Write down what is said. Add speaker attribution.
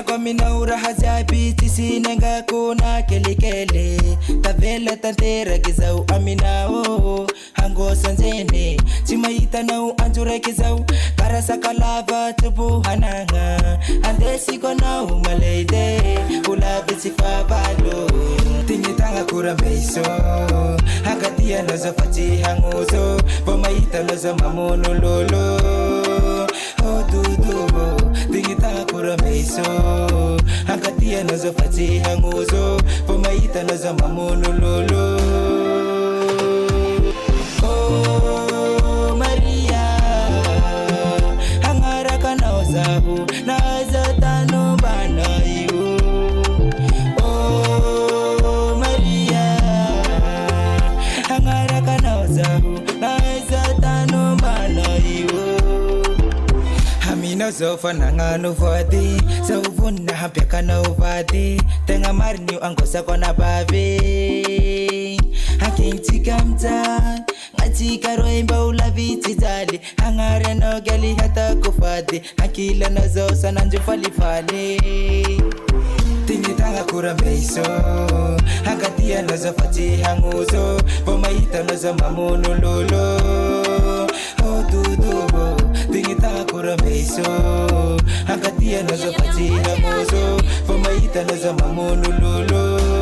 Speaker 1: kwa minaura hazabi tisinenga kuna kelikele tavela tantera kizau aminao hango sanzene timaita nau anjure kizau karasa kalava tubu hananga andesi konau maleide ula bisifa balo tinyitanga kura meiso hagatia nozo fati hangozo pomaita nozo mamono lolo odudubo tinyitanga kura meiso hagatia nozo fati hangozo pomaita nozo mamono lolo. Oh Maria hangara kana ozabu na zatano banayo. Oh Maria hangara kana ozabu na zatano banayo. Hamina zofa nanga Nouveauté zauvuna hampia kana uvadi tenga marni angosa kona babe hakintika mta ngatika roimba ulaviti zali hangare no gali hata kufadi hakila nazo sana njufalifali tinyitanga kura meiso hagatia nazo fati hanguzo pomaita nazo mamono lolo odudubo tinyitanga kura meiso hagatia nazo fati hanguzo pomaita nazo mamono lolo.